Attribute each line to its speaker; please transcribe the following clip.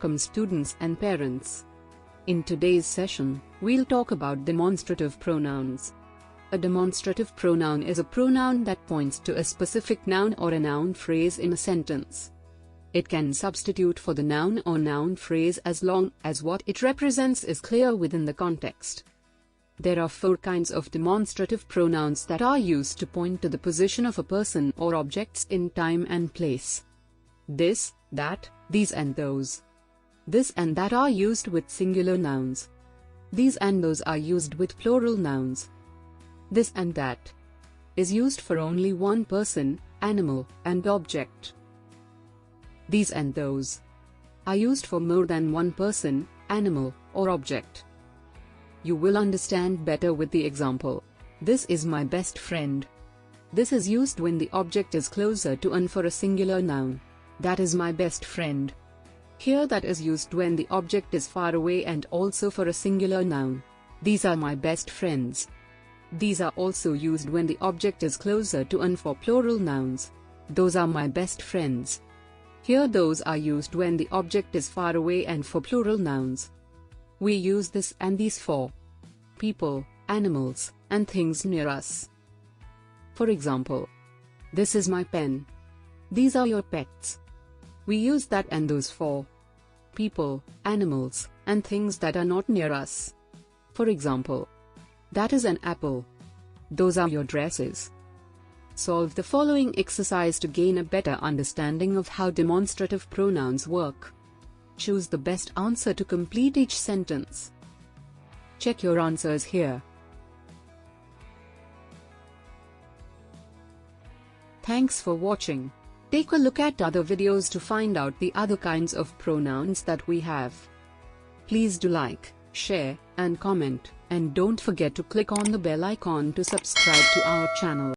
Speaker 1: welcome students and parents. In today's session, we'll talk about demonstrative pronouns. A demonstrative pronoun is a pronoun that points to a specific noun or a noun phrase in a sentence. It can substitute for the noun or noun phrase as long as what it represents is clear within the context. There are 4 kinds of demonstrative pronouns that are used to point to the position of a person or objects in time and place. This, that, these and those. This and that are used with singular nouns. These and those are used with plural nouns. This and that is used for only one person, animal, and object. These and those are used for more than one person, animal, or object. You will understand better with the example. This is my best friend. This is used when the object is closer to and for a singular noun. That is my best friend. Here that is used when the object is far away and also for a singular noun. These are my best friends. These are also used when the object is closer to and for plural nouns. Those are my best friends. Here those are used when the object is far away and for plural nouns. We use this and these for people, animals, and things near us. For example, this is my pen. These are your pets. We use that and those for people, animals, and things that are not near us. For example, that is an apple. Those are your dresses. Solve the following exercise to gain a better understanding of how demonstrative pronouns work. Choose the best answer to complete each sentence. Check your answers here. Thanks for watching. Take a look at other videos to find out the other kinds of pronouns that we have. Please do like, share, and comment, and don't forget to click on the bell icon to subscribe to our channel.